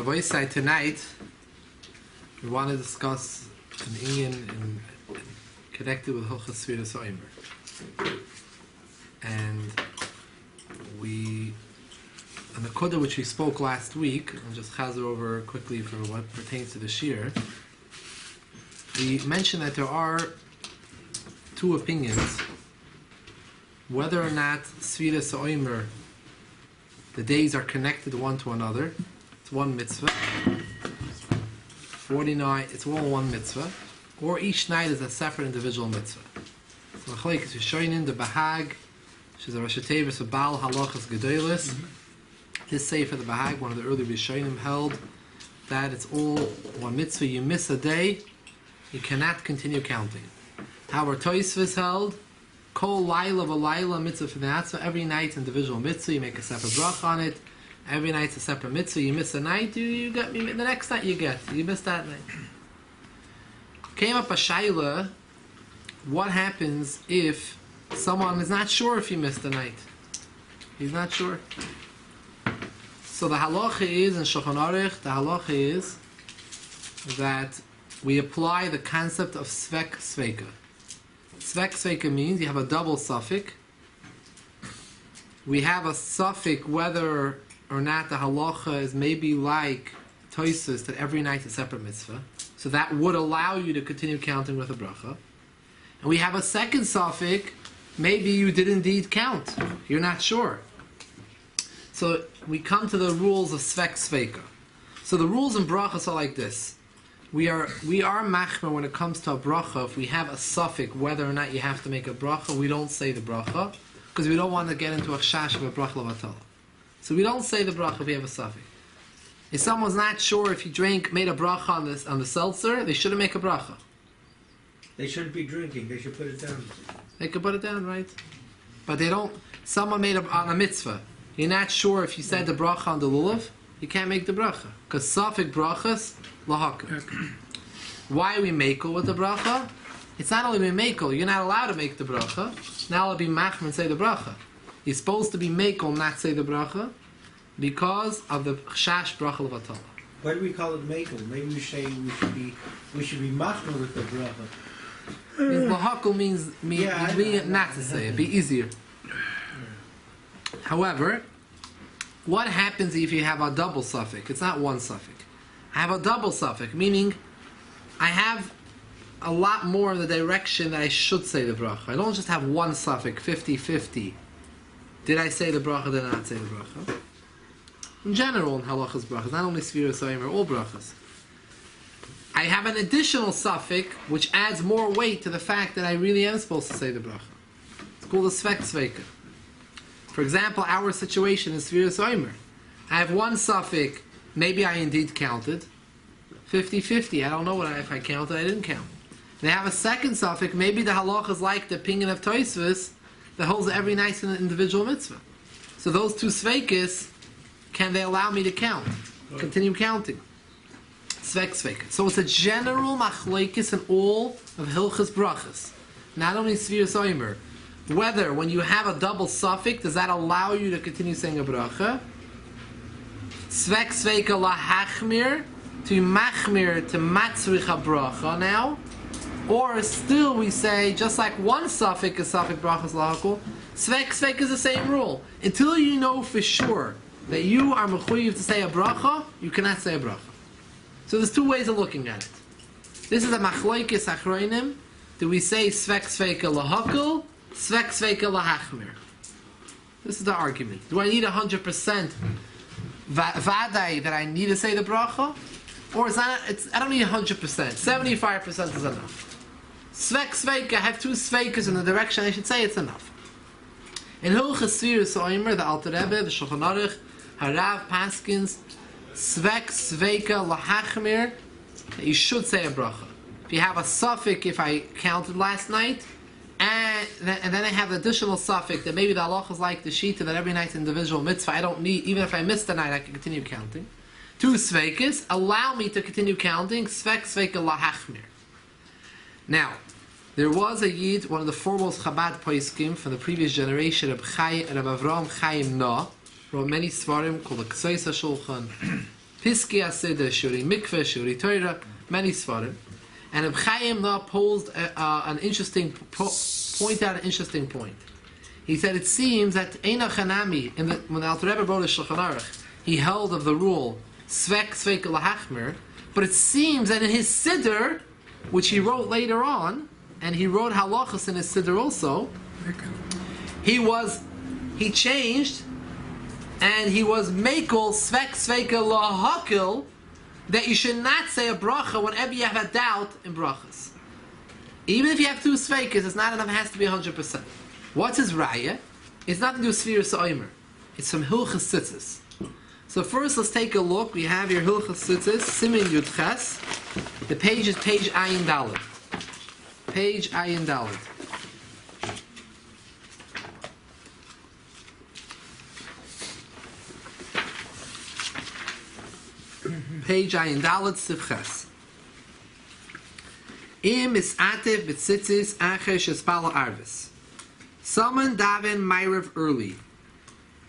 Rabbi side tonight, we want to discuss an inyan connected with Hilchos Sfiras Omer. And on the Kodah which we spoke last week, I'll just chazer over quickly for what pertains to the Shir. We mentioned that there are two opinions whether or not Sfiras Omer, the days are connected one to another. It's one mitzvah. 49, it's all one mitzvah. Or each night is a separate individual mitzvah. So Machlekes Rishonim, the Bahag, which is a Rosh Hashanah of Baal Halachas Gedolos. His Sefer, the Bahag, one of the early Rishonim, held that it's all one mitzvah. You miss a day, you cannot continue counting. However, Tosfos held Kol Laila V'Laila mitzvah for the every night individual mitzvah. You make a separate bracha on it. Every night's a separate mitzvah. You miss a night, you get the next night you missed that night. Came up a shaila. What happens if someone is not sure if he missed a night? He's not sure. So the halacha is in Shulchan Aruch. The halacha is that we apply the concept of svek sveika. Svek sveika means you have a double suffix. We have a suffix whether or not the halacha is maybe like Tosfos that every night is a separate mitzvah. So that would allow you to continue counting with a bracha. And we have a second suffix, maybe you did indeed count. You're not sure. So we come to the rules of svek sveika. So the rules in brachas are like this. We are machmer when it comes to a bracha. If we have a suffix, whether or not you have to make a bracha, we don't say the bracha because we don't want to get into a chash of a bracha levatala. So we don't say the bracha if we have a suffix. If someone's not sure if he made a bracha on the seltzer, they shouldn't make a bracha. They shouldn't be drinking. They should put it down. They could put it down, right? But they don't. Someone made on a mitzvah. You're not sure if you said the bracha on the lulav, you can't make the bracha because suffix brachas lahaka. Why are we makel with the bracha? It's not only we makel. You're not allowed to make the bracha. Now I'll be machmer and say the bracha. You're supposed to be makel, not say the bracha, because of the chash bracha levatala. Why do we call it makel? Maybe we say we should be machmer with the bracha. Lahakal means not to say it. Be easier. However, what happens if you have a double suffix? It's not one suffix. I have a double suffix, meaning I have a lot more in the direction that I should say the bracha. I don't just have one suffix, 50-50. Did I say the bracha, did I not say the bracha? In general, in halachas brachas, not only Sfiras Omer, all brachas. I have an additional suffix which adds more weight to the fact that I really am supposed to say the bracha. It's called a svek sveika. For example, our situation is Sfiras Omer. I have one suffix, maybe I indeed counted. 50-50, I don't know if I counted, I didn't count. They have a second suffix, maybe the halacha is like the opinion of Tosfos that holds that every night in an individual mitzvah. So those two sveikis, can they allow me to count? Continue counting. Svek sveika. So it's a general machlekes in all of Hilchas brachas. Not only Sfiras Omer. Whether when you have a double suffix, does that allow you to continue saying a bracha? Svek sveika lahachmir, to machmir, to matzrich a bracha now. Or still we say, just like one suffix is suffix brachas lahakol, svek sveika is the same rule. Until you know for sure that you are mechuyev to say a bracha, you cannot say a bracha. So there's two ways of looking at it. This is a machlokes achronim. Do we say svek sveika lahakol, svek sveika lahachmir? This is the argument. Do I need 100% vadai that I need to say the bracha? Or I don't need 100%. 75% is enough. Svek sveika, I have two sveikas in the direction I should say, it's enough. In Hilchos Sfiras Omer, the Alter Rebbe, the Shulchan Aruch, Harav Paskins, svek sveika lahachmir, you should say a bracha. If you have a suffix, if I counted last night, and then I have an additional suffix that maybe the halacha is like the shita that every night's individual mitzvah, I don't need, even if I missed the night, I can continue counting. Two sveikis allow me to continue counting, svek sveika lahachmir. Now, there was a Yid, one of the foremost Chabad Poiskim from the previous generation, Reb Avraham Chaim Na, wrote many svarim called the K'sois HaShulchan, Piski Asida, Shuri Mikveh, Shuri Torah, many Svarim. And Reb Chaim posed an interesting point out an interesting point. He said it seems that Eina Chanami, when the Alter Rebbe wrote a Shulchan Aruch, he held of the rule Svek Svek Lahachmer, but it seems that in his Siddur, which he wrote later on, and he wrote halachas in his Siddur also, he changed, and he was Mekel Svek Svek Lahakil, that you should not say a bracha whenever you have a doubt in brachas. Even if you have two sveikas, it's not enough, it has to be 100%. What's his raya? It's nothing to do with Sfiras Omer. It's from Hilchas Tzitzis. So first let's take a look. We have here Hilchas Tzitzis, Simin Yud Ches. The page is page Ayin Daled. Page Ayin Daled. Page Ayin Daled Sivches. Im is ativ b'tzitzis acher shespala arvis. Someone daven Ma'ariv early,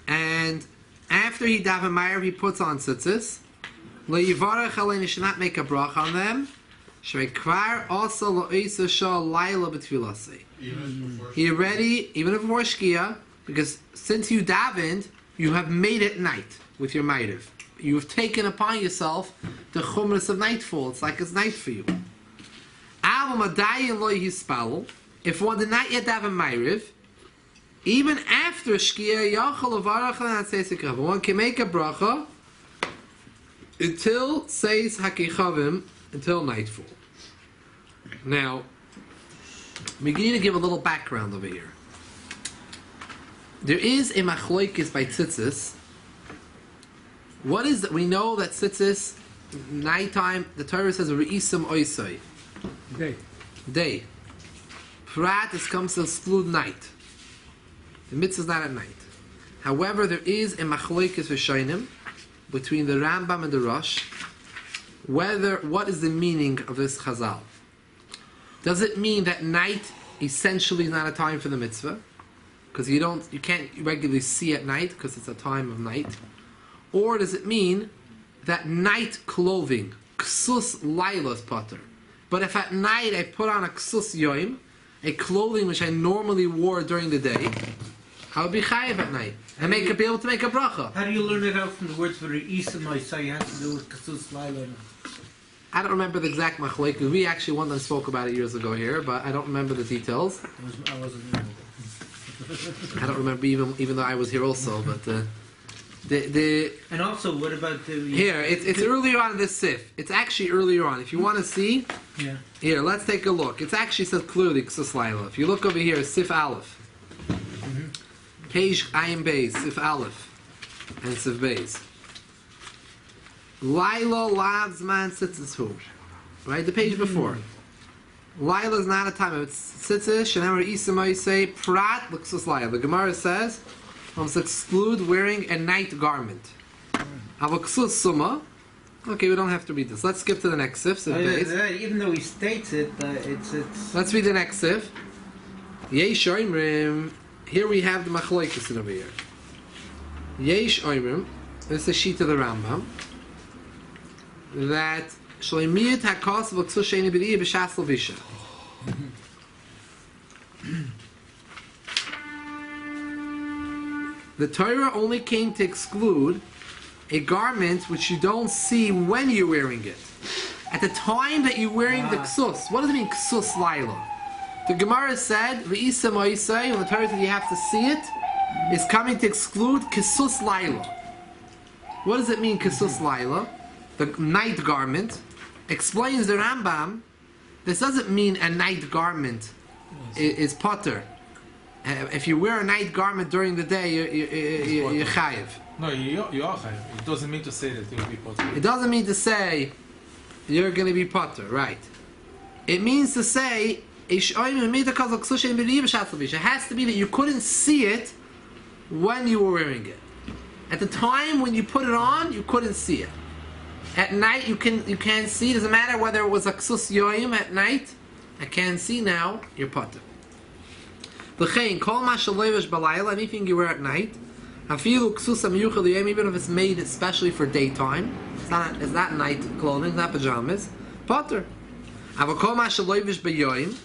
and after he daven Ma'ariv, he puts on tzitzis. Lo yivarach alein, he should not make a bracha on them. Shekvar also lo isa shah laila b'tfilasei. He ready, even before Shekiah, because since you davened, you have made it night with your Ma'ariv. You have taken upon yourself the chumras of nightfall. It's like it's night for you. If one did not yet have a Ma'ariv, even after Shekiah, one can make a bracha until says Hakichavim, until nightfall. Now, we need to give a little background over here. There is a machloikis by Tzitzis. What is that? We know that Tzitzis, nighttime, the Torah says Re'isim Oisai. Day. Prat comes to exclude night. The mitzvah is not at night. However, there is a machloikis v'shainim between the Rambam and the Rosh. What is the meaning of this chazal? Does it mean that night essentially is not a time for the mitzvah? Because you can't regularly see at night because it's a time of night. Or does it mean that night clothing, ksus lailas pater? But if at night I put on a ksus yoim, a clothing which I normally wore during the day, I would be chayiv at night and be able to make a bracha. How do you learn it out from the words for the Isamai? So you have to do with Kasus Laila. I don't remember the exact machlek. We actually one time spoke about it years ago here, but I don't remember the details. I wasn't here. I don't remember even though I was here also, but and also, what about the here? It's earlier on in this sif. It's actually earlier on. If you want to see, here, let's take a look. It actually says clearly Ksus Laila. If you look over here, Sif Aleph, page Ayin Beis, Sif Aleph, and Sif Beis. Laila lavs man tzitzis hu. Right, the page before. Laila is not a time. It's tzitzis. Shenemar Isamai say prat l'Ksus Laila. The Gemara says, must exclude wearing a night garment. Avaksus summa. Okay, we don't have to read this. Let's skip to the next sif. Even though he states it, it's. Let's read the next sif. Yesh oimrim. Here we have the machloikis over here. Yesh oimrim. This is the sheet of the Rambam. That shleimiyat hakos v'ksus sheini b'diyah b'shas l'visha. The Torah only came to exclude a garment which you don't see when you're wearing it. At the time that you're wearing the ksus. What does it mean, ksus laila? The Gemara said, V'isa moisei, when the Torah said you have to see it, is coming to exclude ksus laila. What does it mean, ksus laila? The night garment. Explains the Rambam, this doesn't mean a night garment is potter. If you wear a night garment during the day, you're chayiv. No, you are chayiv. It doesn't mean to say that you'll be potter. It doesn't mean to say you're going to be potter, right? It means to say it has to be that you couldn't see it when you were wearing it. At the time when you put it on, you couldn't see it. At night, you can't see. It doesn't matter whether it was a ksus yoyim at night. I can't see now. You're potter. L'chein kol ma shalovish balayla, anything you wear at night, afilu ksus amiyuchel yom, even if it's made especially for daytime, It's not night clothing. It's not pajamas. Potter. Avakol mashaloivish beyoim.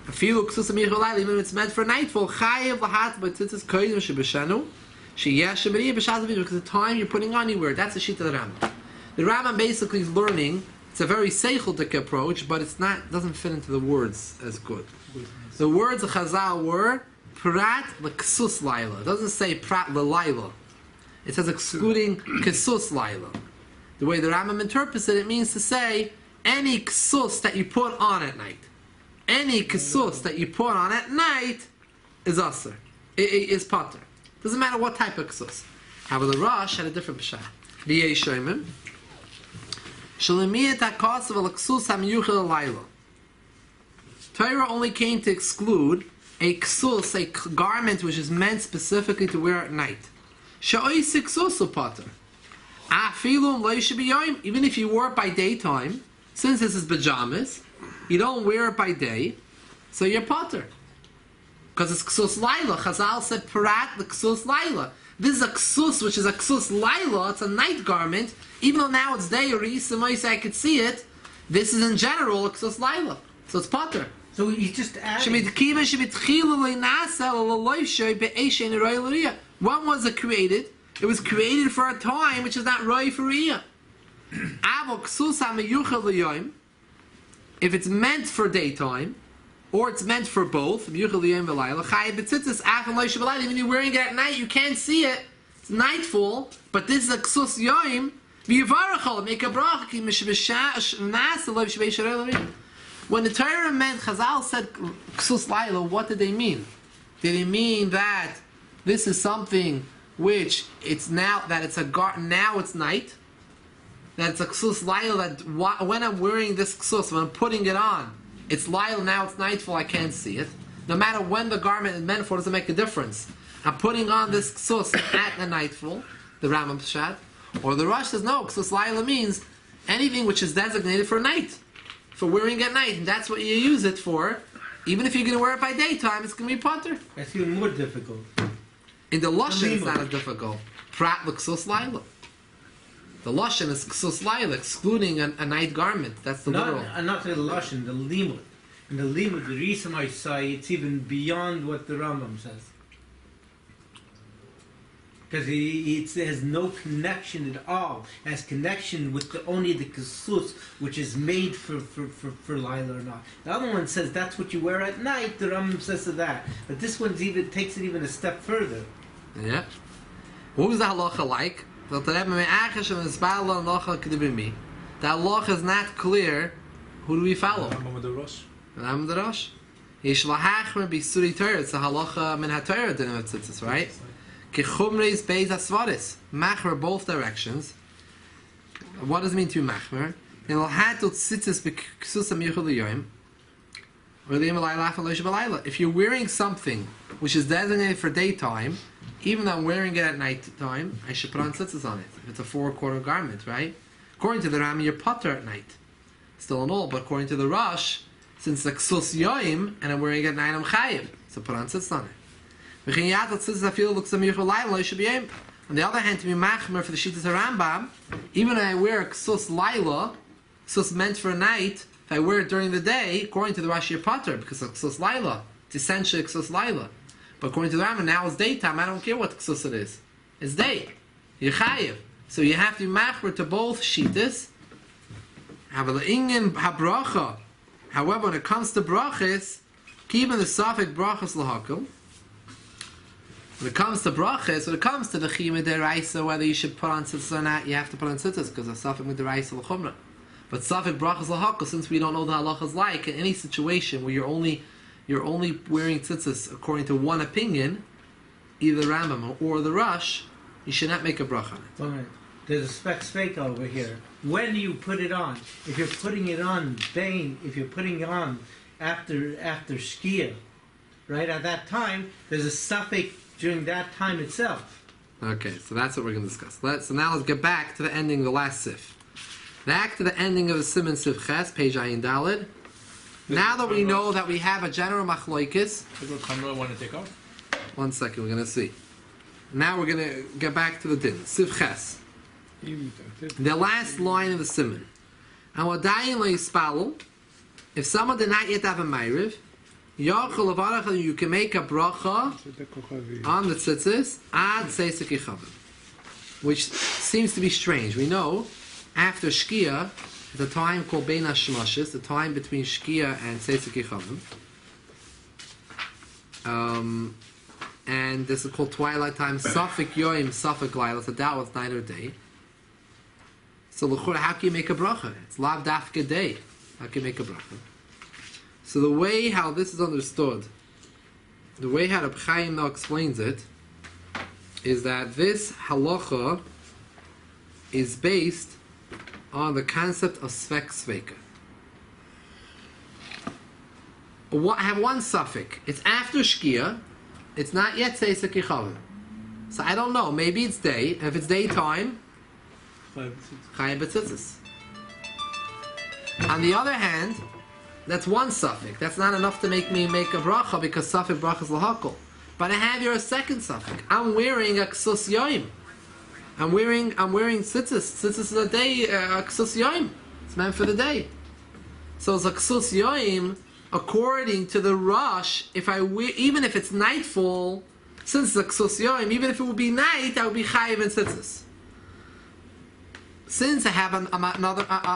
Afilu ksus amich v'layla. Even if it's meant for nightfall. Chayev lahat b'tzitzis koyim shebeshenu. Sheyesh sheberiya b'shaz avidu. Because the time you're putting on, you wear it. That's the sheet of the Rambam. The Rambam basically is learning. It's a very seicheldik approach, but it's not. Doesn't fit into the words as good. The words of Chazal were prat l'ksus laila. It doesn't say prat l'layla. It says excluding ksus laila. The way the Rambam interprets it, it means to say any ksus that you put on at night. Any ksus that you put on at night is aser. It is pater. Doesn't matter what type of ksus. However, the Rosh had a different pshat. V'yei shoymim. Shalimiyat ha'kasav al-ksus ha'miyuchel laila. Torah only came to exclude a ksus, a garment which is meant specifically to wear at night. Sha'oisik ksus pater. Even if you wore it by daytime, since this is pajamas, you don't wear it by day, so you're potter. Because it's ksus laila. Chazal said parat the ksus laila. This is a ksus, which is a ksus laila. It's a night garment. Even though now it's day, or I could see it, this is in general a ksus laila. So it's potter. So he's just adding. When was it created? It was created for a time which is not roi for riyah. If it's meant for daytime, or it's meant for both, even you're wearing it at night, you can't see it. It's nightfall, but this is a ksus yoim. Make a bracha. When the Torah meant, Chazal said ksus laila, what did they mean? Did they mean that this is something which it's now that it's now it's night, that it's a ksus laila, that when I'm wearing this ksus, when I'm putting it on, it's laila, now it's nightfall, I can't see it. No matter when the garment is meant for, it doesn't make a difference. I'm putting on this ksus at the nightfall, the Rambam Pshat, or the Rosh says no, ksus laila means anything which is designated for night, for wearing at night, and that's what you use it for. Even if you're going to wear it by daytime, it's going to be potter. That's even more difficult. In the Lashon, it's not as difficult. Prat l'ksus laila. The Lashon is ksus laila, excluding a night garment. That's the literal. Not the Lashon, the limud. In the limud, the reason I say it's even beyond what the Rambam says. Because it has no connection at all. It has connection with only the ksus, which is made for Laila or not. The other one says that's what you wear at night. The Rambam says to that. But this one takes it even a step further. Yeah. What was the halacha like? The halacha is not clear. Who do we follow? The Rambam the Rosh. It's the halacha min ha-Torah din of Tzitzis, right? Kechumreis beis asvaris. Machmer both directions. What does it mean to be machmer? If you're wearing something which is designated for daytime, even though I'm wearing it at night time, I should put on tzitzis on it. If it's a 4-quarter garment, right? According to the Rambam, you're potter at night. Still in all, but according to the Rosh, since it's ksus yoim and I'm wearing it at night, I'm chayiv. So put on tzitzis on it. On the other hand, to be machmer for the Shittas Rambam, even when I wear ksus laila, ksus meant for night, if I wear it during the day, according to the Rashi Potter, because of ksus laila, it's essentially ksus laila. But according to the Rambam, now it's daytime. I don't care what ksus it is. It's day. You're chayiv. So you have to be machmer to both Shittas. However, when it comes to brachas, even the suffix brachas lahakol. When it comes to brachas, when it comes to the chiyuv deraisa, whether you should put on tzitzis or not, you have to put on tzitzis because of suffix deraisa l'chumra. But suffix brachas l'hakol, since we don't know the halachas like, in any situation where you're only wearing tzitzis according to one opinion, either the Rambam or the Rosh, you should not make a bracha on it. Right. There's a spek over here. When do you put it on? If you're putting it on if you're putting it on after Shekiah, right at that time, there's a suffix during that time itself. Okay, so that's what we're going to discuss. So now let's get back to the ending of the last sif. Back to the ending of the Siman Sif Ches, page Ayin Daled. Now that we know that we have a general machloikis. Want to take off? 1 second, we're going to see. Now we're going to get back to the din. Sif Ches. The last line of the simon. And wadayin lo yispalel. If someone did not yet have a ma'ariv, yachol levarach, you can make a bracha on the tzitzis ad seisek yichavim, which seems to be strange. We know after Shekiah, the time called Bein HaShmashis, the time between Shekiah and seisek yichavim, and this is called twilight time. Safek yoim, safek laila. It's a doubt it's night or day. So l'chura, how can you make a bracha? It's lav dafka day. How can you make a bracha? So the way how this is understood, the way how Reb Chaim now explains it, is that this halacha is based on the concept of svek sveka. I have one suffix. It's after Shekiah. It's not yet seisek yichavim. So I don't know. Maybe it's day. If it's daytime, chayav b'tzitzis. On the other hand, that's one suffix. That's not enough to make me make a bracha because suffix bracha is lahakol. But I have here a second suffix. I'm wearing a ksus yoim. I'm wearing tzitzis. Tzitzis is a day, a ksus yoim. It's meant for the day. So it's a ksus yoim. According to the Rosh, if I even if it's nightfall, since it's a ksus yoim, even if it would be night, I would be chayiv and tzitzis. Since I have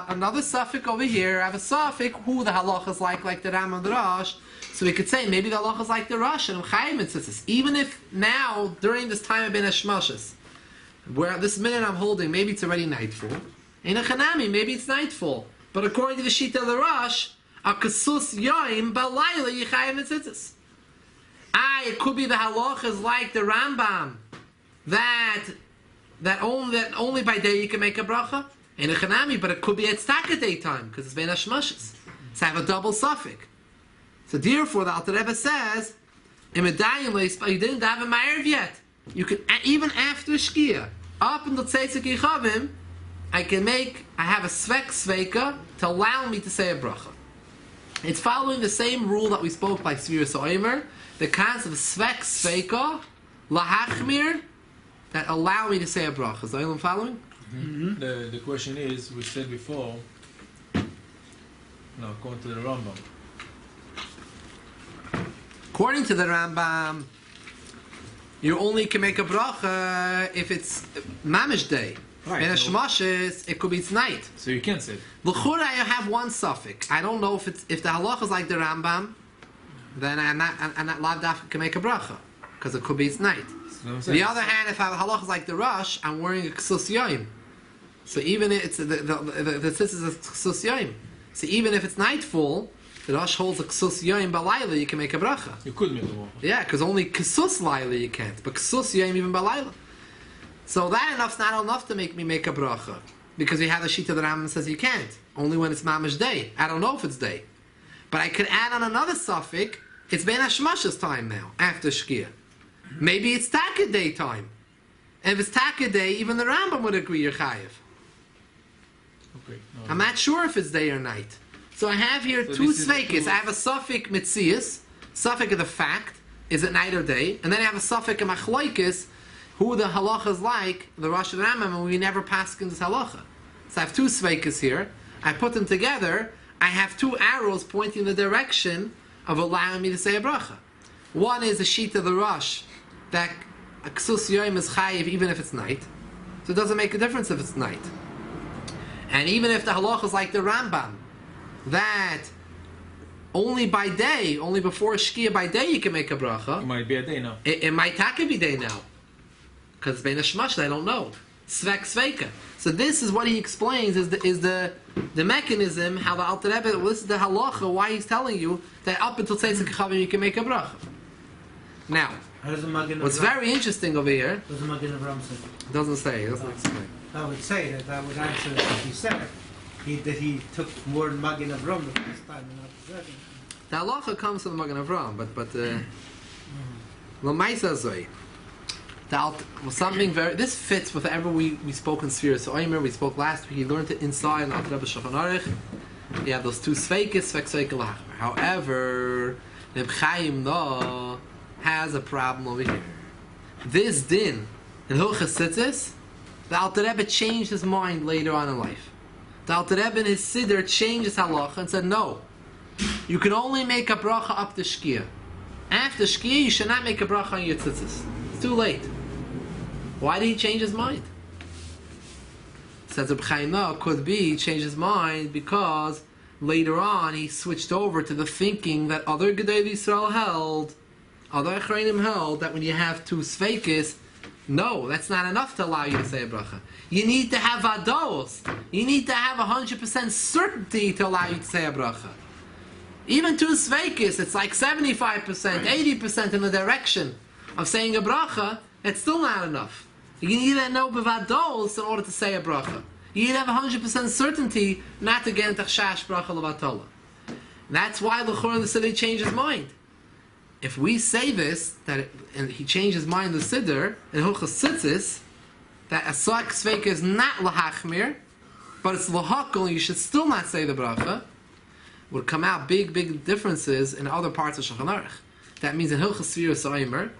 another suffix over here, I have a suffix who the halacha is like the Ram and the Rosh, so we could say maybe the halacha is like the Rosh and I'm chayiv and tzitzis. Even if now during this time I've been a shmashis, where this minute I'm holding, maybe it's already nightfall. In a chanami, maybe it's nightfall. But according to the Shita of the Rosh, a kasus yoim balayla yichayim and tzitzis. It could be the halacha is like the Rambam, that only by day you can make a bracha in a chanami, but it could be at staka daytime because it's been hashmashis. So I have a double suffix. So therefore, the Alter Rebbe says, you didn't have a ma'ariv yet. You can even after Shekiah, up until seisek yichavim, I have a svek sveka to allow me to say a bracha. It's following the same rule that we spoke by Sviras Oimer, the concept of svek sveka lahachmir, that allow me to say a bracha. Is anyone following? Mm-hmm. The question is, we said before, according to the Rambam. According to the Rambam, you only can make a bracha if it's mamish day. Right, In a shmashis, it could be it's night. So you can't say it. L'chura, I have one suffix. I don't know if the halacha is like the Rambam, then I'm not lav dafka can make a bracha because it could be it's night. On the other hand, if I have halacha is like the Rosh, I'm wearing a ksus yoim. So even if it's the tzitzis is a ksus yoim. So even if it's nightfall, the Rosh holds a ksus yoim balayla, you can make a bracha. You could make a bracha. Yeah, because only ksus layla you can't, but ksus yoim even balayla. So that enough's not enough to make me make a bracha, because we have a shita that Rambam says you can't. Only when it's mamish day. I don't know if it's day, but I could add on another suffix. It's ben hashmash's time now after Shekiah. Maybe it's taka day time, and if it's taka day, even the Rambam would agree you're chayiv. Okay. No. I'm not sure if it's day or night. So I have here two sveikis. I have a suffix mitzias, suffix of the fact, is it night or day, and then I have a suffix of machloikis, who the halacha is like the Rosh and Rambam, and we never pass in this halacha. So I have two sveikas here. I put them together. I have two arrows pointing in the direction of allowing me to say a bracha. One is a sheet of the Rosh that a ksus yoim is chayiv even if it's night, so it doesn't make a difference if it's night. And even if the halacha is like the Rambam, that only by day, only before Shekiah by day you can make a bracha. It might be a day now. It might taka be day now. Because it's been a shmash, I don't know. Svek sveka. So this is what he explains is the mechanism how the Alter Rebbe, this is the halacha, why he's telling you that up until Tzitzis Kachavim you can make a bracha. Now, what's very interesting over here, What does the Magen Avraham say? doesn't say, it doesn't explain. I would say that would answer what he said. That he took more Magen Avraham the first time and not the second. The halacha comes from the Magen Avraham, but L'maisa zoi. Something this fits with whatever we spoke in Sfiras. So Oimer, we spoke last week. He learned it inside in Alter Rebbe Shulchan Aruch. You have those two sveikis, svek sveika lachmer. However, Reb Chaim has a problem over here. This din in Hilchas Tzitzis The Alter Rebbe changed his mind later on in life. The Alter Rebbe in his Siddur changed his halacha and said, no, you can only make a bracha up to Shekiah. After Shekiah, you should not make a bracha on your tzitzis. It's too late. Why did he change his mind? Says Reb Chaim, no, could be he changed his mind because later on he switched over to the thinking that other Gedei Yisrael held, other Achreinim held, that when you have two Sveikis, no, that's not enough to allow you to say a bracha. You need to have vados. You need to have 100% certainty to allow you to say a bracha. Even two Sveikis, it's like 75%, 80% in the direction of saying a bracha, it's still not enough. You need to know bevados in order to say a bracha. You need to have 100% certainty not to get into chash bracha levatola. That's why the Chor in the Siddur changed his mind. If we say this, and he changed his mind in the Siddur, in Hilchos Tzitzis, that a sak sveika is not lahachmir, but it's lahakol, you should still not say the bracha, would come out big differences in other parts of Shulchan Aruch. That means in Hilchos Sfiras Omer,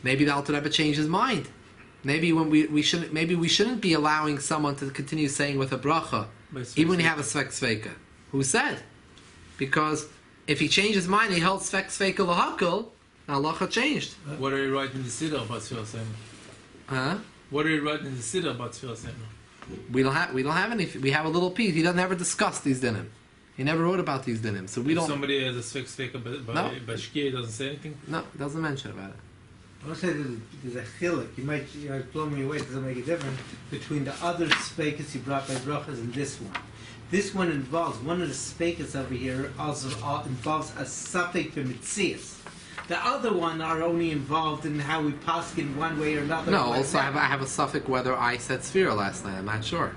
maybe the Alter Rebbe changed his mind. Maybe we shouldn't be allowing someone to continue saying with a bracha, even when you have a svek sveika. Who said? Because if he changed his mind, he held svek sveika lahakol. Halacha changed. What are you writing in the Siddur about Tfilas Eimer? Huh? What are you writing in the Siddur about Tfilas Eimer? We don't have any. We have a little piece. He doesn't ever discuss these dinim. He never wrote about these dinim. So we If don't. somebody has a svek by Shekiah, doesn't say anything. No, it doesn't mention about it. I want to say there's a chiluk. You might blow me away. It doesn't make a difference between the other speakers you brought by brachas and this one. This one involves one of the speakers over here also involves a suffix for mitzias. The other one are only involved in how we pass in one way or another. No, also I have a suffix whether I said Sphira last night. I'm not sure.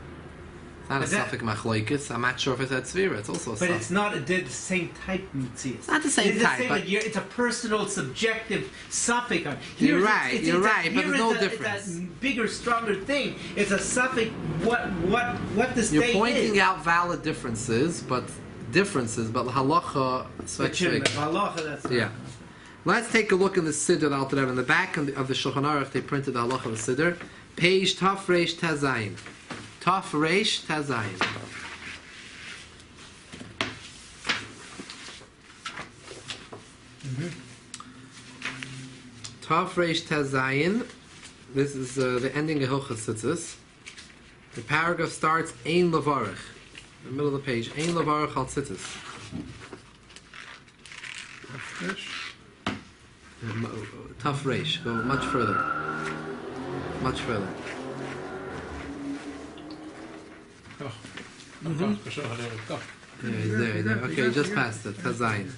It's not a suffix machloikis. I'm not sure if I said Sphira. It's also a suffix. But it's not the same type of mitzias. It's not the same type. But it's a personal, subjective suffix. You're right, but there's no difference. It's a bigger, stronger thing. It's a suffix. What the state is. You're pointing out valid differences, but halacha. Halacha, that's yeah. Let's take a look in the Siddur Alter Rebbe. In the back of the Shulchan Aruch, they printed the halacha of the Siddur. Page Taf Reish Tazayin. Taf Reish Tazayin. Taf Reish Tazayin. This is the ending of Hilchos Tzitzis. The paragraph starts Ein Levarich. In the middle of the page. Ein Levarich al Tzitzis. Tough Reish. Go much further. Much further. Oh. Yeah, he's there. Okay, just past it. Tazayin.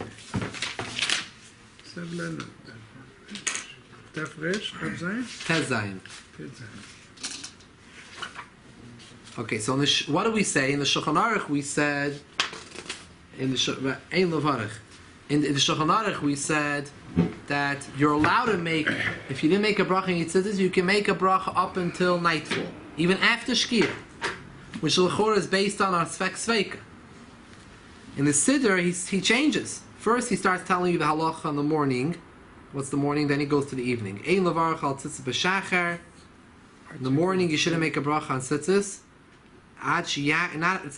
Tazayin. Okay, so what do we say? In the Shulchan Aruch we said in the Ein Levarich. In the Shulchan Aruch we said that you're allowed to make, if you didn't make a bracha in Tzitzis, you can make a bracha up until nightfall, even after Shekiah, which l'chora is based on our svek sveika. In the Siddur, he changes. First, he starts telling you the halacha in the morning. What's the morning? Then he goes to the evening. Ein levarach al tzitzis b'shachar. In the morning, you shouldn't make a bracha on tzitzis. It's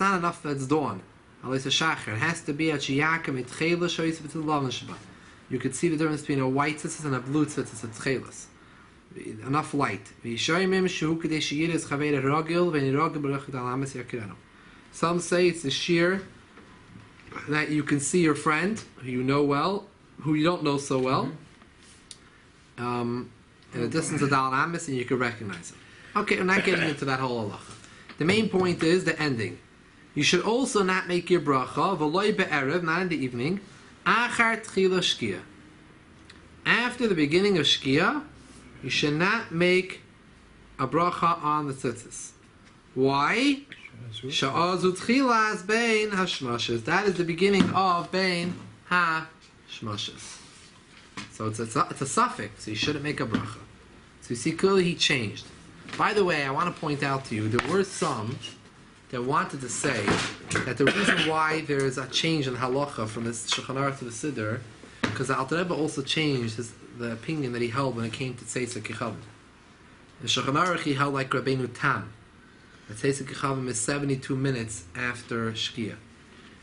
not enough that it's dawn. It has to be at sheyakam itchela shoyis v'til lavan shaba. You could see the difference between a white tzitzis and a blue tzitzis at tchelas. Enough light. Some say it's the shear that you can see your friend who you know well, who you don't know so well, in a distance of Dal Amis, and you can recognize him. Okay, I'm not getting into that whole halacha. The main point is the ending. You should also not make your bracha v'loy be'erev, not in the evening, achar tchila shkia. After the beginning of Shekiah, you should not make a bracha on the tzitzis. Why? Sha'azu tchilas bein hashmashes. That is the beginning of bein hashmashes. So it's a suffix, so you shouldn't make a bracha. So you see, clearly he changed. By the way, I want to point out to you, there were some that wanted to say that the reason why there is a change in halacha from the Shulchan Aruch to the Siddur, because the Alter Rebbe also changed the opinion that he held when it came to Tzeitz Kichavd. The Shulchan Aruch he held like Rabbeinu Tam. The Tzitzis Kichavim is 72 minutes after Shekiah.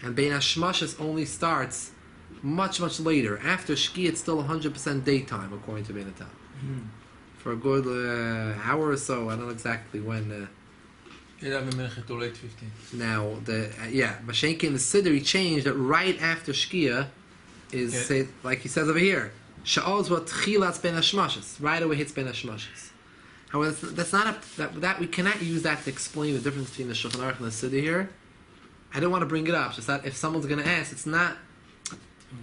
And Bein HaShmashos only starts much, much later. After Shekiah, it's still 100% daytime, according to Bein Tam. For a good hour or so, I don't know exactly when. 11 minutes to 8:15. Now, Mashenki in the Siddur, he changed that right after Shekiah is, say, like he says over here, Sha'oz what Tchilat's Bein HaShmashos. Right away hits Bein HaShmashos. However, that's not that we cannot use that to explain the difference between the Shulchan Aruch and the Siddur here. I don't want to bring it up. Just that if someone's going to ask, it's not.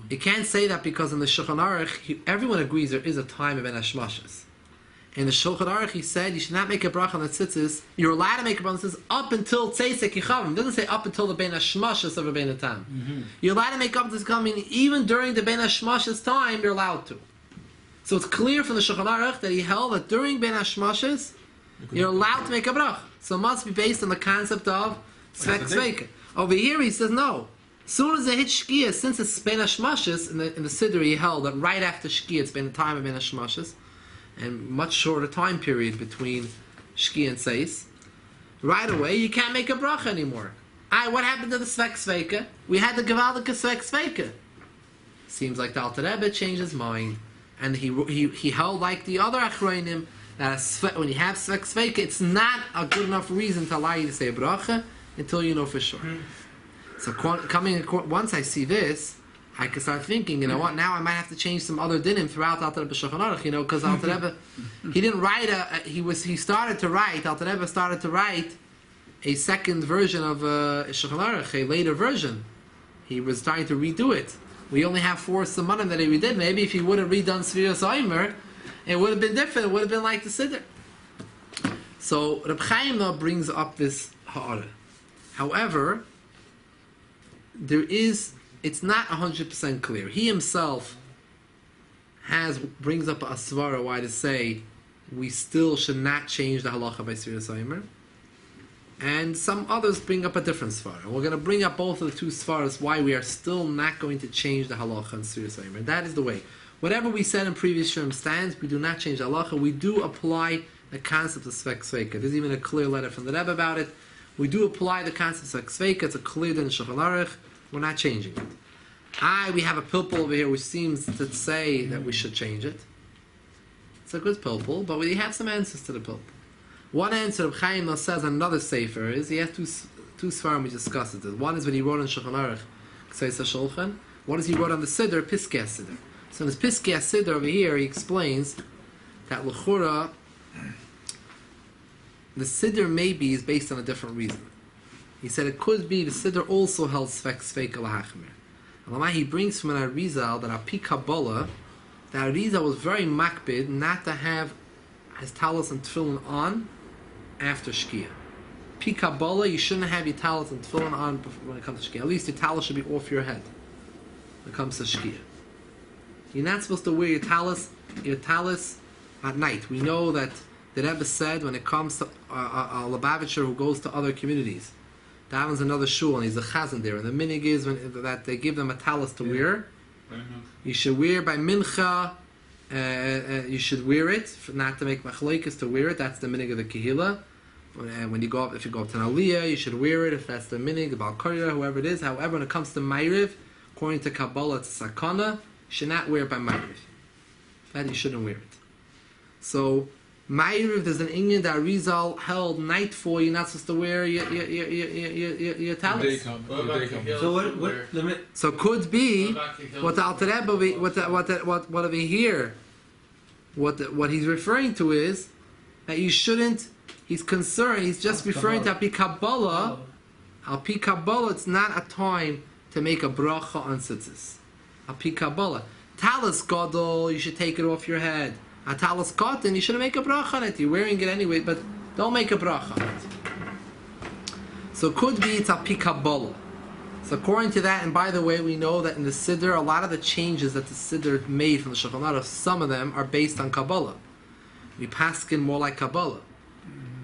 You can't say that because in the Shulchan Aruch, everyone agrees there is a time of Bein HaShmashos. In the Shulchan Aruch, he said you should not make a bracha on the tzitzis. You're allowed to make a bracha on the tzitzis up until Tzeisek Yichavim. It doesn't say up until the Bein HaShmashos of a Bein Tam. You're allowed to make up this coming even during the Bein HaShmashos time. You're allowed to. So it's clear from the Shulchan Aruch that he held that during Bein HaShmashos you're allowed to make a bracha. So it must be based on the concept of Svek Sveika. Over here he says no. As soon as it hits Shekiah, since it's Bein HaShmashos in the Siddur he held that right after Shekiah it's been the time of Bein HaShmashos. And much shorter time period between Shekiah and Seis. Right away, you can't make a bracha anymore. What happened to the Svek Sveika? We had the Gewaldige Svek Sveika. Seems like the Alter Rebbe changed his mind. And he held like the other Achronim, that when you have Svek Sveika, it's not a good enough reason to allow you to say a bracha until you know for sure. So once I see this, I can start thinking, you know what, now I might have to change some other dinim throughout Alter Rebbe Shulchan Aruch, you know, because Alter Rebbe, he didn't write Alter Rebbe started to write a second version of Shulchan Aruch, a later version. He was trying to redo it. We only have 4 semanim that he redid. Maybe if he would have redone Sfiras Omer, it would have been different. It would have been like the Siddur. So Reb Chaim now brings up this ha'ara. However, it's not 100% clear. He himself brings up a svara why to say we still should not change the halacha by Sfiras Omer. And some others bring up a different svara. We're going to bring up both of the two svaras why we are still not going to change the halacha in Sfiras Omer. That is the way. Whatever we said in previous Shurim stands, we do not change the halacha. We do apply the concept of Svek Sveika. There's even a clear letter from the Rebbe about it. We do apply the concept of Svek Sveika. It's a clear din in Shulchan Aruch. We're not changing it. We have a pilpul over here which seems to say that we should change it. It's a good pilpul, but we have some answers to the pilpul. One answer of Chaim says another sefer is he has two svarim we discussed it. One is what he wrote in Shulchan Aruch, Kseisa Shulchan. One is he wrote on the Siddur, Piskei Siddur. So in his Piskei Siddur over here, he explains that L'chura, the Siddur maybe is based on a different reason. He said it could be the Siddur also held Svek Sveika L'Hachmer. He brings from an Arizal that Api Kabbalah, the Arizal was very makbid not to have his talis and tefillin on after Shekiah. Pi Kabbalah, you shouldn't have your talis and tefillin on when it comes to Shekiah. At least your talis should be off your head when it comes to Shekiah. You're not supposed to wear your talis at night. We know that the Rebbe said when it comes to a Lubavitcher who goes to other communities, that one's another shul and he's a chazan there, and the minig is that they give them a talis to wear. You should wear by mincha. You should wear it, not to make machlokes, to wear it. That's the minig of the kehila. When you go up, if you go up to an aliyah, you should wear it. If that's the minig, the balkarya, whoever it is. However, when it comes to ma'ariv, according to Kabbalah, it's sakana. You should not wear it by ma'ariv. That you shouldn't wear it. So ma'ariv, there's an Indian that Arizal held nightfall. You're not supposed to wear your talis. So what limit? So could be what the Alter Rebbe, what over here, what he's referring to is that you shouldn't. He's concerned. He's just referring to Api Kabbalah. Api Kabbalah, it's not a time to make a bracha on tzitzis. Api Kabbalah, talis gadol, you should take it off your head. A talis cotton, you shouldn't make a bracha on it. You're wearing it anyway, but don't make a bracha on it. So could be it's Api Kabbalah. So according to that, and by the way, we know that in the Siddur, a lot of the changes that the Siddur made from the Shulchan Aruch, some of them are based on Kabbalah. We paskin more like Kabbalah.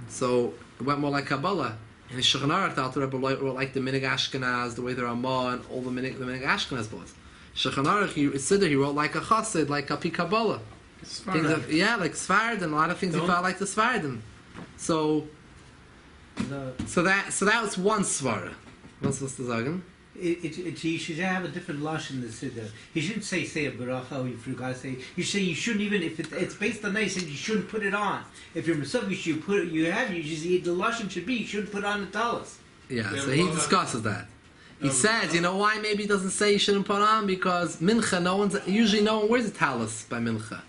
So it went more like Kabbalah. And the Shulchan Aruch, the Alter Rebbe wrote like the Minig Ashkenaz, the way the Ramah and all the Minig Ashkenaz was. Shulchan Aruch, Siddur, he wrote like a Chassid, like Api Kabbalah. Things of, like Sfardim, a lot of things you follow like the Sfardim. So that was one svara. What's to sagen? He should have a different lush in the siddur. He shouldn't say a beracha or you forgot to say. You say you shouldn't even if it's based on nice, you shouldn't put it on. If you're Masov, you should put it. You just the lashon should be you shouldn't put on the talis. Yeah, so he discusses that. He says, you know why maybe he doesn't say you shouldn't put on because mincha no one wears a talis by mincha.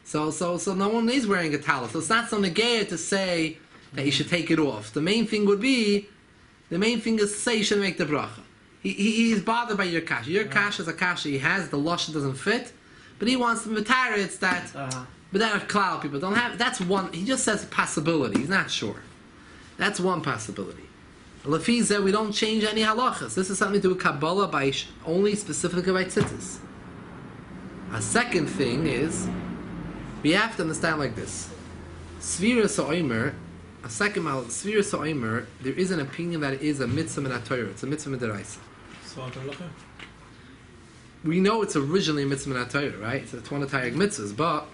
So no one is wearing a talis. So it's not so negaya to say that you should take it off. The main thing is to say you shouldn't make the bracha. He's bothered by your kasha. Your kasha is a kasha he has, the lashon doesn't fit, but he wants to retire it's that. But that of cloud people don't have. That's one. He just says possibility. He's not sure. That's one possibility. Lafiza, we don't change any halachas. This is something to do with Kabbalah by only specifically by tzitzis. A second thing is we have to understand like this. Svira Sa'omer, a second mal, Svira Sa'omer, there is an opinion that it is a mitzvah min ha-Torah. It's a mitzvah min deraisa. We know it's originally a mitzvah min ha-Torah, right? It's one of the Taryag mitzvahs, but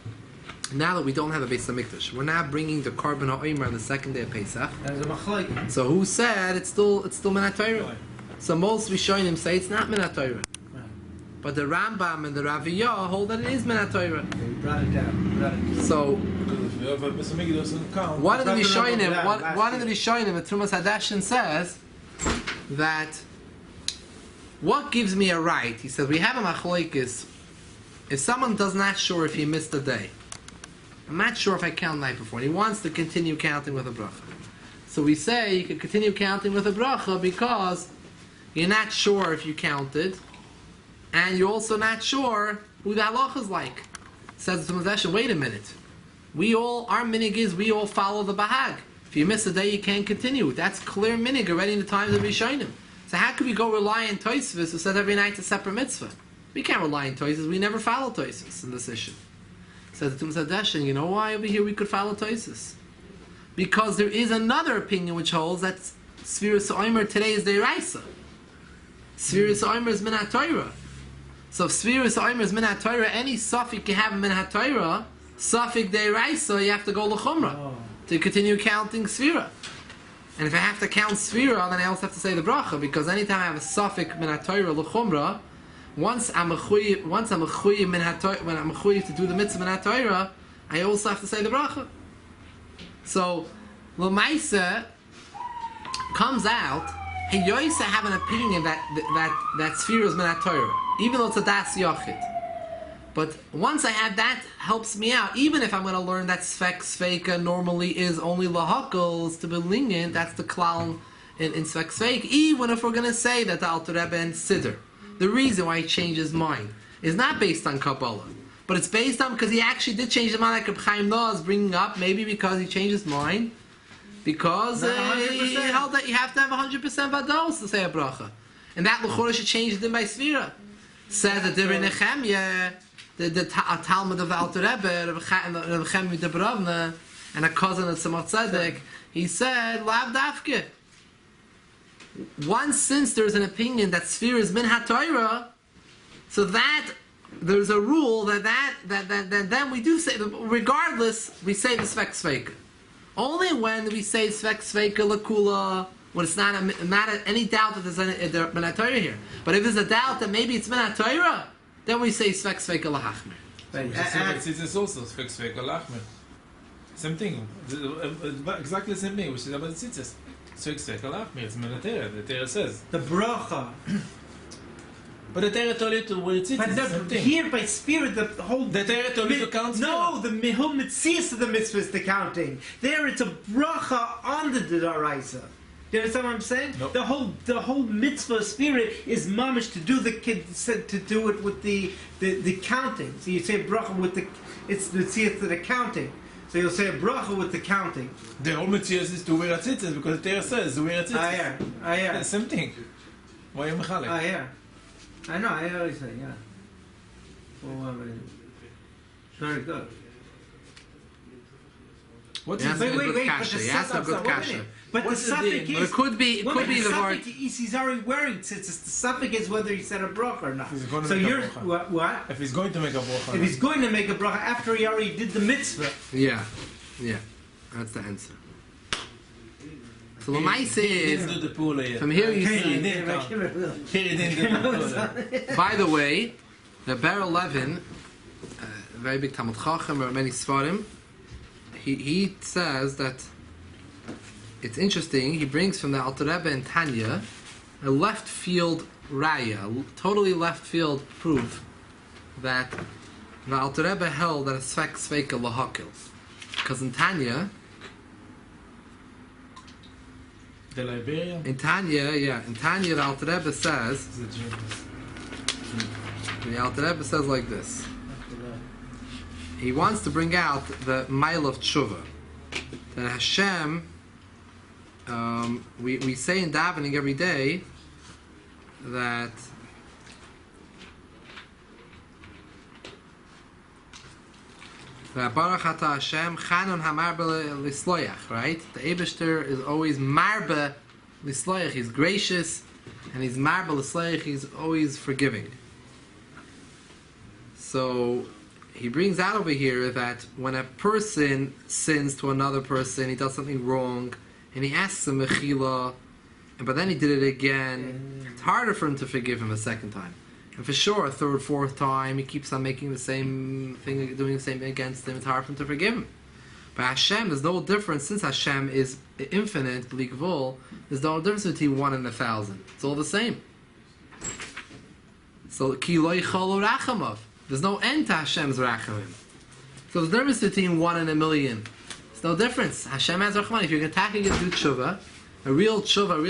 now that we don't have a Beis HaMikdash, we're now bringing the Korban HaOmer on the second day of Pesach. So who said it's still min ha-Torah? So most Rishonim say it's not min ha-Torah. But the Rambam and the Raviyah hold that it is min ha-Torah. We brought it down. So one of the Rishonim, the Trumas Hadashin says that what gives me a right? He says we have a machlokes. If someone does not sure if he missed a day, I'm not sure if I count the night before, and he wants to continue counting with a bracha. So we say you can continue counting with a bracha because you're not sure if you counted, and you're also not sure who the halacha is like. Says the Tumazesha, wait a minute. Our minig is we all follow the bahag. If you miss a day, you can't continue. That's clear minig already in the times of Rishonim. So how could we go rely on Tosfos who says every night's a separate mitzvah? We can't rely on Tosfos. We never follow Tosfos in this issue. Says the Tumaz Hadashin, you know why over here we could follow Tosfos? Because there is another opinion which holds that Sfiras Omer today is Deiraisa. Sfiras Omer is Min HaTorah. So if Sfiras Omer is Min HaTorah, any suffix you have Min HaTorah, suffix Deiraisa, you have to go L'chumrah to continue counting Sfira. And if I have to count Sfira, then I also have to say the bracha, because anytime I have a suffix Min HaTorah L'chumrah, once I'm a chuy min ha-Torah, when I'm a chuy to do the mitzvah min ha-Torah, I also have to say the bracha. So L'maisa comes out, he yoysa have an opinion that Sfira is min ha-Torah, even though it's a das yochid. But once I have that, helps me out. Even if I'm going to learn that Sfek Sveika normally is only lahakals to be lenient, that's the klal in Sfek Sveik. Even if we're going to say that the Alter Rebbe and Siddur, the reason why he changed his mind is not based on Kabbalah, but it's based on because he actually did change his mind, like Reb Chaim Noah is bringing up, maybe because he changed his mind, because he held that you have to have 100% vados to say a bracha, and that l'chora should change it by Sfira. Says the Divrei Nechemya, the Talmud of the Alter Rebbe, Reb Chaim de Bravna, and a cousin of Tzemach Tzedek, he said lav dafke. Once since there's an opinion that Sfira is min ha-Torah, so that there's a rule that then we do say, regardless, we say the Svek Sveika. Only when we say Svek Sveika Lakula, when it's not any doubt that there's min ha-Torah here. But if there's a doubt that maybe it's min ha-Torah, then we say Svek Sveika Lahachmer. It's also Svek Sveika Lahachmer. Same thing. Exactly the same thing, which is about the Tzitzis. It's min ha-Torah. The Torah says the bracha. But the Torah told you to wear tzitzis. But here by spirit, the whole the Torah told you to count. No, the whole mitzvah of the mitzvah is the counting. There, it's a bracha on the deraisa. You understand what I'm saying? Nope. The whole mitzvah spirit is mamish to do to do it with the counting. So you say bracha with it's the tziyah to the counting. So you'll say a bracha with the counting. The whole mitzvah is to wear tzitzis because the Torah says to wear tzitzis. Yeah. The same thing. Why are you mechalek? Yeah. I know. I always say yeah. Well, very good. What Wait. But the setup. But What's the the suffix din? But is... it could be the word. He's already wearing tzitzis. The suffix is whether he said a bracha or not. If he's going to So make a you're... bracha. What? If he's going to make a bracha. If he's going to make a bracha after he already did the mitzvah. Yeah, that's the answer. So the mice He didn't is do the pula yet. from here you He see. didn't come. He didn't do the pula. By the way, the Ber Levin, a very big Talmud Chacham, or many Svarim, he says that it's interesting. He brings from the Alter Rebbe and Tanya a left field raya, a totally left field proof that the Alter Rebbe held that a svek sveika lahakil, because in Tanya. The Liberian? In Tanya, the Alter Rebbe says, He's a genius. the Alter Rebbe says like this. He wants to bring out the mile of tshuva. That Hashem, we say in davening every day that Baruch Atah Hashem Chanun HaMarbe Lisloyach, right? The Eibishter is always Marbe Lisloyach. He's gracious, and he's Marbe Lisloyach. He's always forgiving. So he brings out over here that when a person sins to another person, he does something wrong, and he asks him mechila, but then he did it again. It's harder for him to forgive him a second time. And for sure, a third, fourth time, he keeps on making the same thing, doing the same thing against him. It's hard for him to forgive him. But Hashem, there's no difference. Since Hashem is infinite, B'li, there's no difference between 1 and 1,000. It's all the same. So, ki lo yichol rachamov. There's no end to Hashem's rachamim. So there's no difference between 1 and 1,000,000. There's no difference. Hashem has rachman. If you're attacking it, do tshuva, a real tshuva,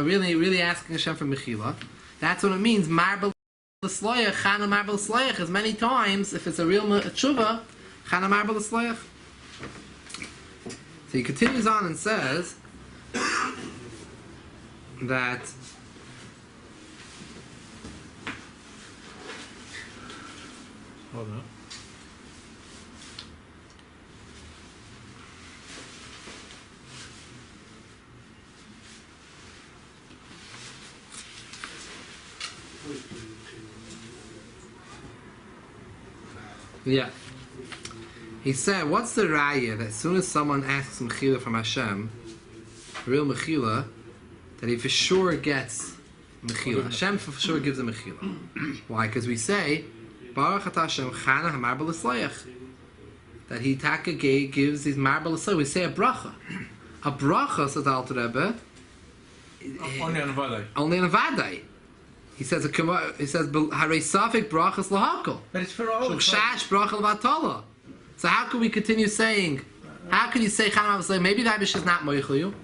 really asking Hashem for mechila, that's what it means. Marbel L'sloyach, Chana Marbel L'sloyach, as many times, if it's a real tshuva, Chana Marbel L'sloyach. So he continues on and says that Hold on. yeah. He said, what's the raya that as soon as someone asks mechila from Hashem, real mechila, that he for sure gets mechila? Hashem for sure gives him mechila. Why? Because we say, Baruch Atah Hashem Chana HaMarbe L'Sloyach, that he taka gives his marble l'sloyach. We say a bracha. A bracha, says the Alter Rebbe, Only on Vaday. only in a vaday. He says Harei Safik brachas lahakol. But it's for all. Shash bracha l'vatala. So how can we continue saying? How can you say Chanam Avosay? Maybe the Abish is not moichel you.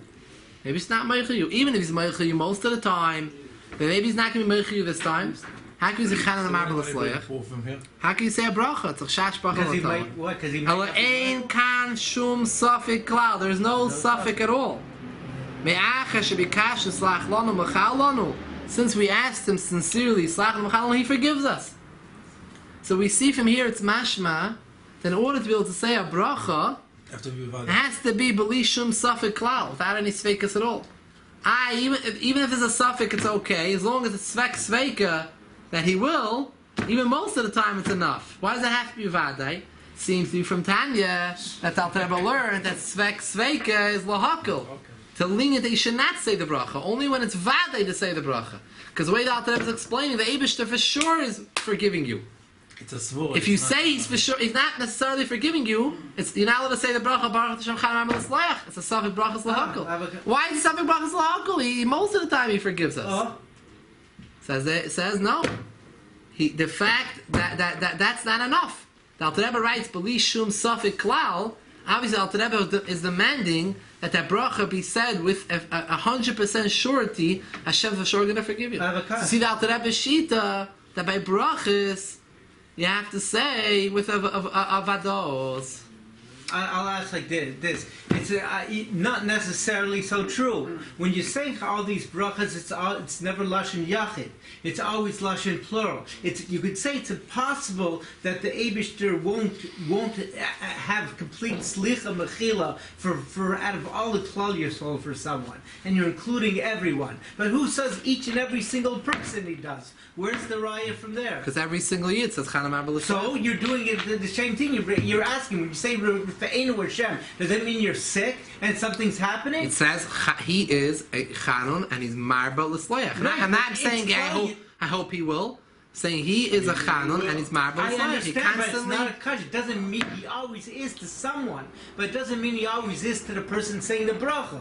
Maybe it's not moichel you. Even if he's moichel you most of the time, then maybe he's not going to be moichel you this time. How can you say Chanam Marble l'sloyach? How can you say a bracha? It's a shash bracha Because he l'vatala. might. What? Because he might. Ela ein kan shum suffik klal. There's no suffik at all. Me'acha shebikash slach lanu machal lanu. Since we asked him sincerely, slach lanu machal lanu, he forgives us. So we see from here it's mashma that in order to be able to say a bracha, it has to be b'li shum suffik klal, without any sveikas at all. Even if there's a suffik, it's okay, as long as it's svek sveika that he will. Even most of the time, it's enough. Why does it have to be vaday? Seems to be from Tanya that Alter Rebbe learned that svek sveika is lahakil. To lenient that you should not say the bracha, only when it's vaday to say the bracha. Because the way the Alter Rebbe is explaining, the Eibishter for sure is forgiving you. It's a svur. If you say he's for sure, he's not necessarily forgiving you. You're not allowed to say the bracha Baruch Hashem Chanam Marbe L'Sloyach. It's a safek brachas lahakol. Why is it safek brachas lahakol? Most of the time he forgives us. Says no. The fact that's not enough. The Alter Rebbe writes b'li shum safek klal. Obviously, Alter Rebbe is demanding that bracha be said with 100% surety. Hashem for sure going to forgive you. So see the Alter Rebbe shita that by brachas you have to say with a vados. I'll ask like this. It's not necessarily so true. When you say all these brachas, it's never lashon yachid. It's always lashon plural. You could say it's impossible that the Eibishter won't have complete slicha mechila for out of all the klal yisrael for someone, and you're including everyone. But who says each and every single person he does? Where's the raya from there? Because every single year it says Chanam Abel. So you're doing it the same thing. You're asking when you say Fe'enu Hashem, does that mean you're sick and something's happening? It says he is a Chanun and he's Marba L'Sloyach. I'm not saying I hope he will. Saying he is a Chanun and he's Marba L'Sloyach. I understand, but it's not a kash. It doesn't mean he always is to someone, but it doesn't mean he always is to the person saying the bracha.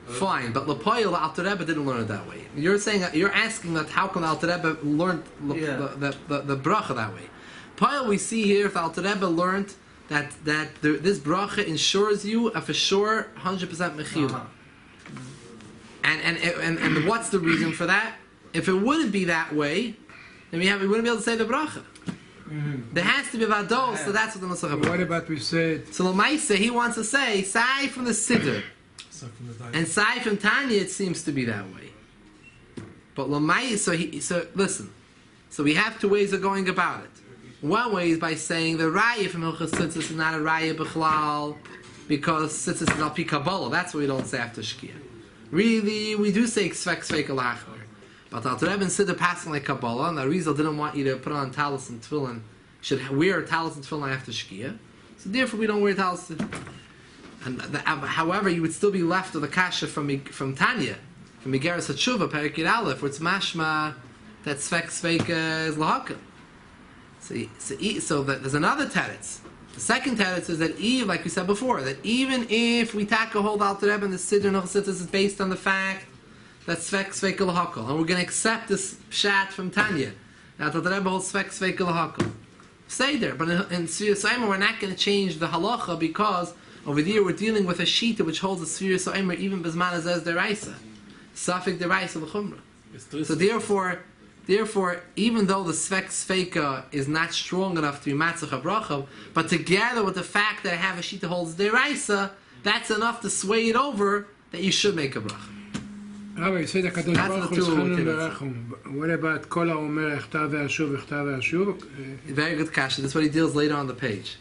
Fine, but L'Poyel, the Alter Rebbe didn't learn it that way. You're asking that how can the Alter Rebbe learn the bracha that way? Poyel, we see here if the Alter Rebbe learned that this bracha ensures you a for sure 100% mechila. And what's the reason for that? If it wouldn't be that way, then we wouldn't be able to say the bracha. There has to be vados, so that's what the Nusach. What about we said? So L'Maisa, he wants to say, aside from the Siddur, and aside from Tanya, it seems to be that way. But L'Maisa, so listen. So we have two ways of going about it. One way is by saying the raya from Hilchos Tzitzis is not a raya b'chlal because Tzitzis is al pi Kabbalah. That's what we don't say after Shekiah. Really, we do say Ksvek Alachmer. But Alter Rebbe and Siddur passing like Kabbalah, and the Arizal didn't want you to put on talis and tefillin. You should wear talis and tefillin after Shekiah. So therefore, we don't wear talis. And however, you would still be left with a kasha from Tanya, from Migeres HaTshuva, Perek Yud Aleph, where it's mashma that Ksvek is lahaka. So there's another teretz. The second teretz is that like we said before, that even if we tackle hold Alter Rebbe and the Siddur Nechasitis is based on the fact that Svek L'Hakol, and we're going to accept this pshat from Tanya, that Alter Rebbe holds Svek L'Hakol. Stay there, but in Sfira Soimer we're not going to change the halacha because over there we're dealing with a shita which holds the Sfira Soimer even Bezman Azez Deraisa, Safik Deraisa L'Chumra. So therefore, even though the Sveka is not strong enough to be Matzach HaBracha, but together with the fact that I have a Shita holds Deraisa, that's enough to sway it over that you should make a Bracha. Rabbi, you said the Kadosh Baruch Hu is Chanun Berachum. What about Kol HaOmer Echtav Ve'ashuv, Echtav Ve'ashuv? Very good kasha. That's what he deals later on the page.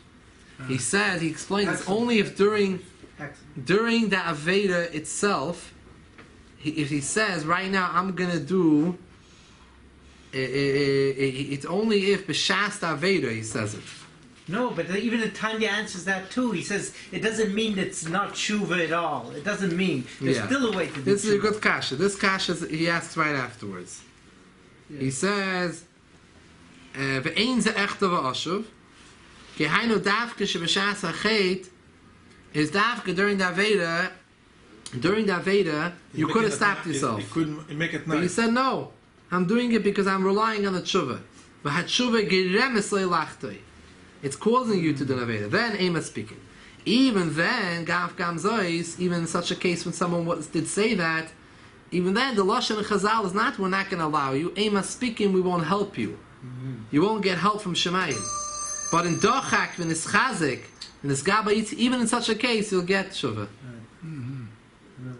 He says, he explains, it's only if during the Aveda itself, if he says, right now I'm going to do it's only if b'shas Aveda he says it. No, but even the Tanya answers that too. He says it doesn't mean it's not tshuva at all. It doesn't mean there's still a way to do. This is a good kasha. This kasha he asks right afterwards. He says, "Ve'ein ze echta v'ashuv, kehainu davke sheb'shas hachet is davke during the Aveda. During the Aveda, you could have stopped yourself. You couldn't make it nice. But he said no. I'm doing it because I'm relying on the tshuva. It's causing you to do Aveda. Then Ema speaking. Even then, even in such a case when someone did say that, even then the Lashon and Chazal is not, we're not going to allow you. Ema speaking, we won't help you. You won't get help from Shemayim. But in Dochak, when it's Chazik, in this Gabayit, even in such a case, you'll get tshuva.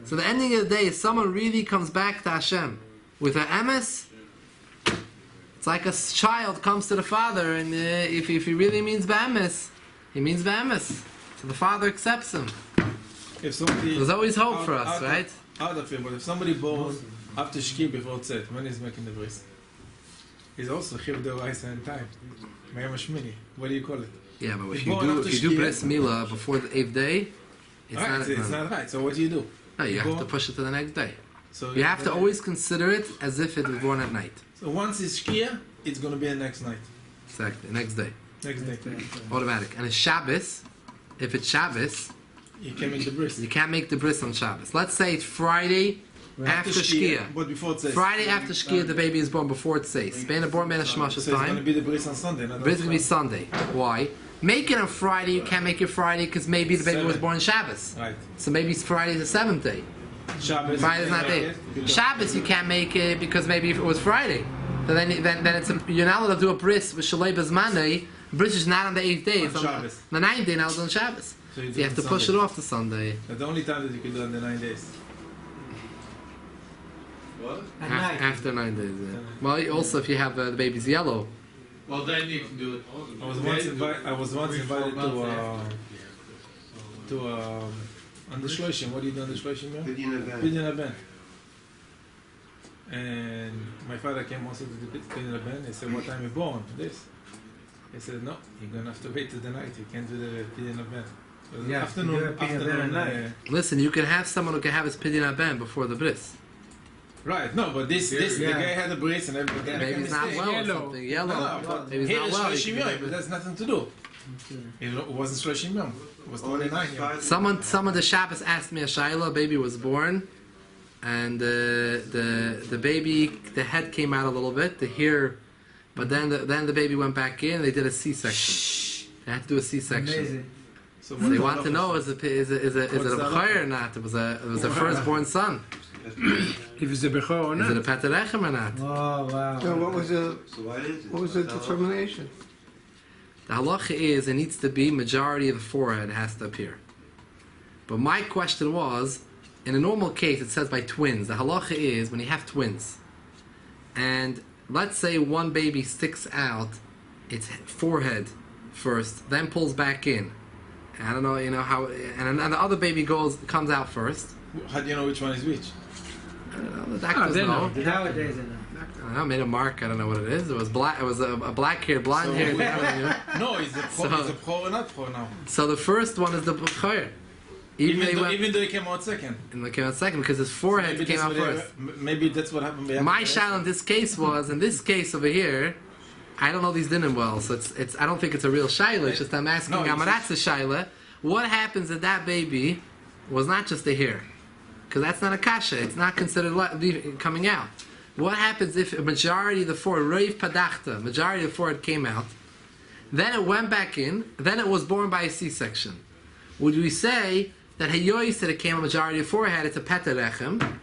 So the ending of the day, if someone really comes back to Hashem, with an emes, it's like a child comes to the father, and if he really means b'emes, he means b'emes. So the father accepts him. If somebody There's always hope for us, right? Out of him, but if somebody born after Shki before Tzet, when he's making the bris, he's also chiv d'oraisa in time. Mayim Hashmini. What do you call it? Yeah, but if you do bris milah before the 8th day, it's not right. So what do you do? No, you have to push it to the next day. So you have to always consider it as if it was born at night. So once it's Shekiah, it's going to be the next night. Exactly, next day. Next day. Automatic. And it's Shabbos. If it's Shabbos, you can't make the bris. You can't make the bris on Shabbos. Let's say it's Friday after Shekiah. But before it says. Friday after Shekiah, the baby is born before it says. Bein born, bein Shemash's So it's going to time. be the bris on Sunday. Bris is going to be Sunday. Why? Make it on Friday. You can't make it Friday because maybe the baby was born Shabbos. Right. So maybe it's Friday the 7th day. Shabbos. Friday's not there. Shabbos you can't make it because maybe if it was Friday. So then it's you're not allowed to do a bris with Shalei Bezmanei. Bris is not on the 8th day. It's on Shabbos. the 9th day. Now it's on Shabbos. So you, So you have to push it off to Sunday. That's the only time that you can do it in the 9 days. What? At night. After 9 days, yeah. Well, also if you have the baby's yellow. Well, then you can do it. I was once invited to on the shloshim. What do you do on the shloshim? Pidyon Haben. And my father came also to the Pidyon Haben. He said, "What time you born?" This. He said, "No, you're gonna have to wait till the night. You can't do the Pidyon Haben." Yeah, Afternoon. at night. Listen, you can have someone who can have his Pidyon Haben before the bris. Right. No, but this Yeah. the guy had a bris and everything. Maybe he's not well or Yellow. something. Yellow. No, but Maybe he's here not is well. shloshim You can yom, but that's nothing to do. It wasn't shloshim yom. It was 29 yom. Someone the Shabbos asked me a shayla. A baby was born, and the baby, the head came out a little bit, the hair, but then the baby went back in. They did a C-section. They had to do a C-section. Amazing. So So they want to know is it a b'chayr or not? It was a firstborn son. If it's a bechor or Is it a not. paterechem or not? Oh, wow. So what was the So why is it? what was the determination? The halacha is it needs to be majority of the forehead has to appear. But my question was, in a normal case, it says by twins. The halacha is when you have twins, and let's say one baby sticks out its forehead first, then pulls back in. I don't know, how, and the other baby comes out first. how do you know which one is which? I don't know, the doctors they know. know. Nowadays, I know. I don't know, I made a mark. I don't know what it is. It was black. It was a black-haired, blonde-haired. No, is it pro or not pro now? So the first one is the b'chayr. Even though he came out second. And they came out second because his forehead came out first. Maybe that's what happened. My shayla in this case was, in this case over here, I don't know these dinim well, so it's I don't think it's a real shayla. It's just I'm asking No, it's Amarat's a shayla. What happens if that baby was not just a hair? Because that's not a kasha. It's not considered coming out. What happens if a majority of the forehead, reiv padachta, majority of the forehead came out, then it went back in, then it was born by a C-section? Would we say that Hayoy said it came a majority of forehead, it's a petarechem,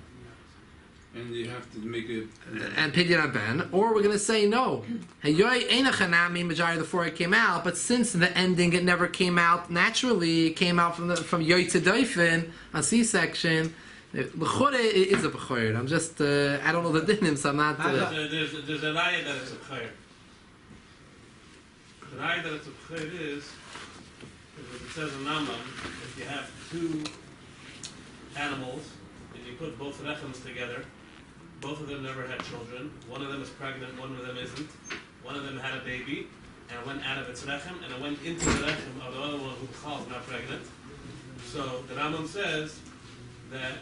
And you have to make it. and Pidyon Haben, or we're going to say no. Hayoy einachanami, majority of the forehead came out, but since the ending it never came out naturally, it came out from Yoy Tzedoifin, a C-section. L'chore is a b'choyer. I'm just, I don't know the dinim, so I'm not... There's a raya that it's a b'choyer. The raya that it's a b'choyer is it says in Rambam, if you have two animals, and you put both rechems together, both of them never had children, one of them is pregnant, one of them isn't, one of them had a baby, and it went out of its rechem, and it went into the rechem of the other one who is not pregnant. So the Rambam says that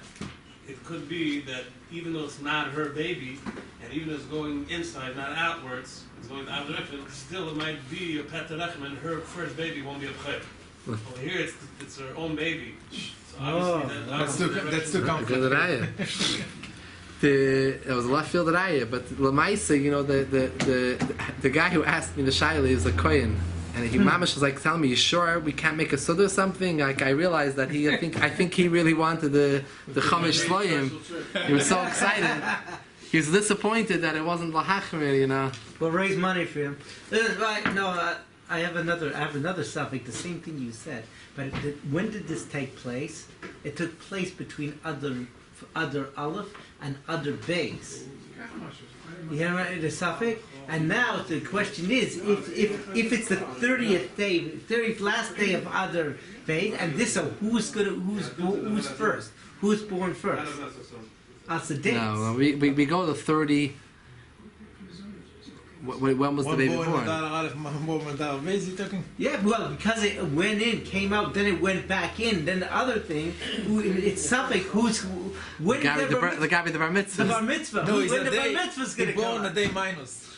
it could be that even though it's not her baby, and even though it's going inside, not outwards, it's going out the rechem, still it might be a pet rechem, and her first baby won't be a b'choyer. Over here, it's her own baby. So obviously, That's too Good complicated. raya. It was a left field raya, but Lamaisa, the guy who asked me the shayla is a kohen, and he mamash was like telling me, "You sure we can't make a suda or something?" Like I realized that I think he really wanted the chamish shloim. He was so excited. He was disappointed that it wasn't lahachmir, We'll raise money for him. Right, no, I have another subject, the same thing you said. But when did this take place? It took place between other Aleph and other Beis. You hear right, the suffix? And now the question is, if it's the 30th last day of other Beis, and this, so who's first? Who's born first? That's the dates. No, we go to 30. When was the baby born? Yeah, well, because it went in, came out, then it went back in, then the other thing, it's suffix, when The guy with the bar mitzvah. the bar mitzvah. No, when he's the a bar day. mitzvah's going He to born come. a day minus.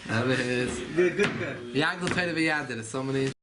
That is. Good. Yagdal Torah v'Yadir. So many.